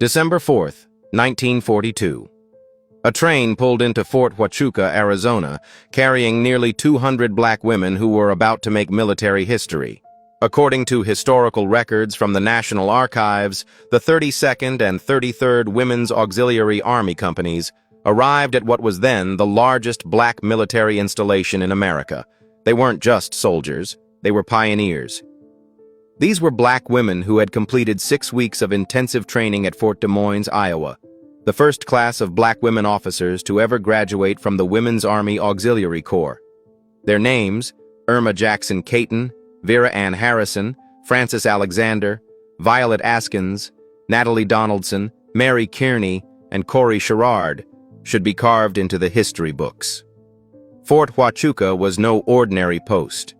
December 4th, 1942. A train pulled into Fort Huachuca, Arizona, carrying nearly 200 black women who were about to make military history. According to historical records from the National Archives, the 32nd and 33rd Women's Auxiliary Army Companies arrived at what was then the largest black military installation in America. They weren't just soldiers, they were pioneers. These were black women who had completed 6 weeks of intensive training at Fort Des Moines, Iowa, the first class of black women officers to ever graduate from the Women's Army Auxiliary Corps. Their names, Irma Jackson Cayton, Vera Ann Harrison, Frances Alexander, Violet Askins, Natalie Donaldson, Mary Kearney, and Corey Sherrard, should be carved into the history books. Fort Huachuca was no ordinary post.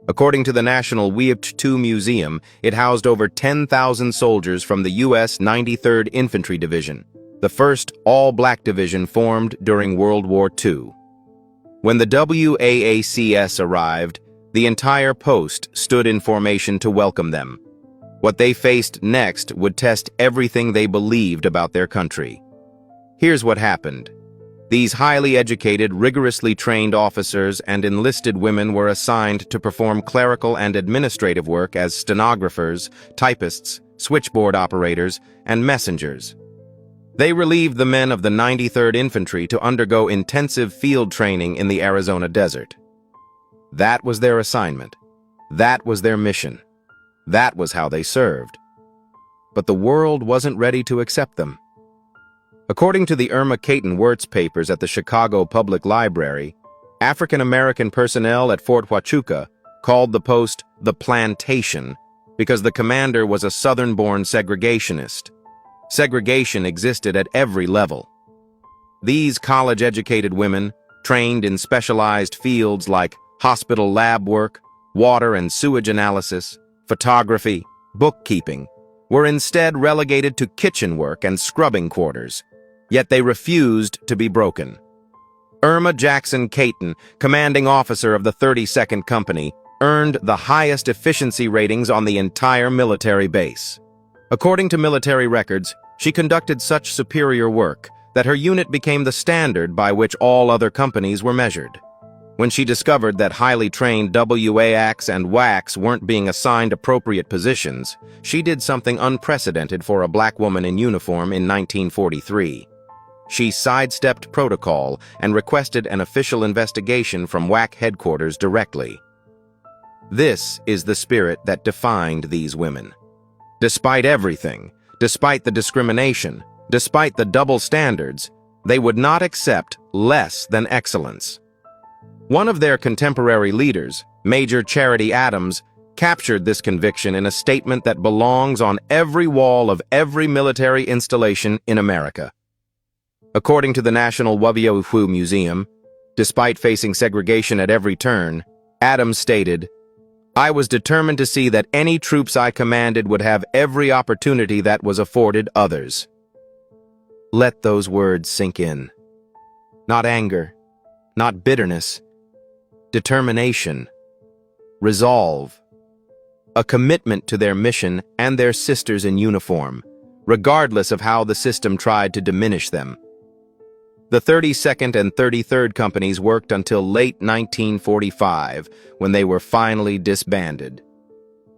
According to the National WAAC Museum, it housed over 10,000 soldiers from the U.S. 93rd Infantry Division, the first all-black division formed during World War II. When the WAACs arrived, the entire post stood in formation to welcome them. What they faced next would test everything they believed about their country. Here's what happened. These highly educated, rigorously trained officers and enlisted women were assigned to perform clerical and administrative work as stenographers, typists, switchboard operators, and messengers. They relieved the men of the 93rd Infantry to undergo intensive field training in the Arizona desert. That was their assignment. That was their mission. That was how they served. But the world wasn't ready to accept them. According to the Irma Cayton Wirtz papers at the Chicago Public Library, African-American personnel at Fort Huachuca called the post the plantation because the commander was a Southern-born segregationist. Segregation existed at every level. These college-educated women, trained in specialized fields like hospital lab work, water and sewage analysis, photography, bookkeeping, were instead relegated to kitchen work and scrubbing quarters. Yet they refused to be broken. Irma Jackson Cayton, commanding officer of the 32nd Company, earned the highest efficiency ratings on the entire military base. According to military records, she conducted such superior work that her unit became the standard by which all other companies were measured. When she discovered that highly trained WAACs and WAACs weren't being assigned appropriate positions, she did something unprecedented for a black woman in uniform in 1943. She sidestepped protocol and requested an official investigation from WAAC headquarters directly. This is the spirit that defined these women. Despite everything, despite the discrimination, despite the double standards, they would not accept less than excellence. One of their contemporary leaders, Major Charity Adams, captured this conviction in a statement that belongs on every wall of every military installation in America. According to the National WAAC Museum, despite facing segregation at every turn, Adams stated, "I was determined to see that any troops I commanded would have every opportunity that was afforded others." Let those words sink in. Not anger, not bitterness, determination, resolve, a commitment to their mission and their sisters in uniform, regardless of how the system tried to diminish them. The 32nd and 33rd Companies worked until late 1945, when they were finally disbanded.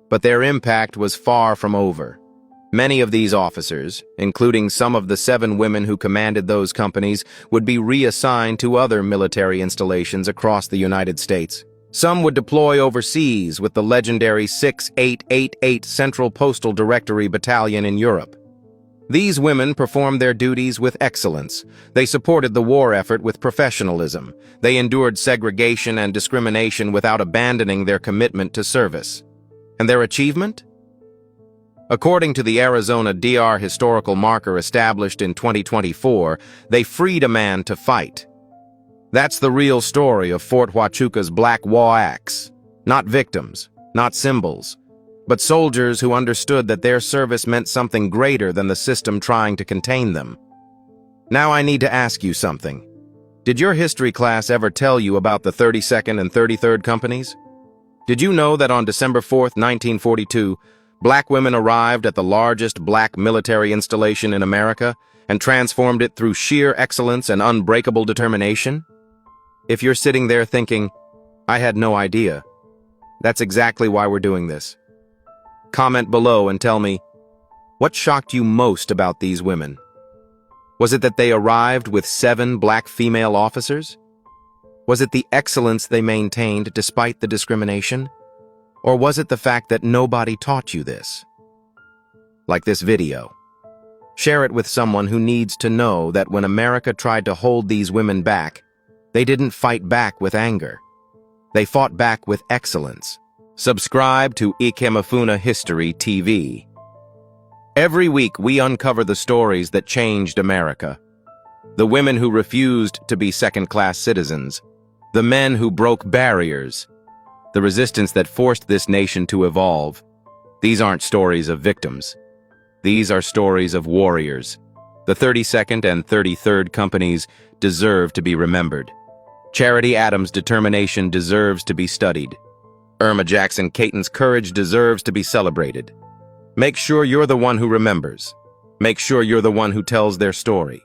But their impact was far from over. Many of these officers, including some of the 7 women who commanded those companies, would be reassigned to other military installations across the United States. Some would deploy overseas with the legendary 6888 Central Postal Directory Battalion in Europe. These women performed their duties with excellence. They supported the war effort with professionalism. They endured segregation and discrimination without abandoning their commitment to service. And their achievement? According to the Arizona DR historical marker established in 2024, they freed a man to fight. That's the real story of Fort Huachuca's black WAACs. Not victims, not symbols, but soldiers who understood that their service meant something greater than the system trying to contain them. Now I need to ask you something. Did your history class ever tell you about the 32nd and 33rd Companies? Did you know that on December 4, 1942, Black women arrived at the largest black military installation in America and transformed it through sheer excellence and unbreakable determination? If you're sitting there thinking, I had no idea, that's exactly why we're doing this. Comment below and tell me, what shocked you most about these women? Was it that they arrived with 7 black female officers? Was it the excellence they maintained despite the discrimination? Or was it the fact that nobody taught you this? Like this video. Share it with someone who needs to know that when America tried to hold these women back, they didn't fight back with anger. They fought back with excellence. Subscribe to Ikemefuna History TV. Every week we uncover the stories that changed America. The women who refused to be second-class citizens. The men who broke barriers. The resistance that forced this nation to evolve. These aren't stories of victims. These are stories of warriors. The 32nd and 33rd Companies deserve to be remembered. Charity Adams' determination deserves to be studied. Irma Jackson Cayton's courage deserves to be celebrated. Make sure you're the one who remembers. Make sure you're the one who tells their story.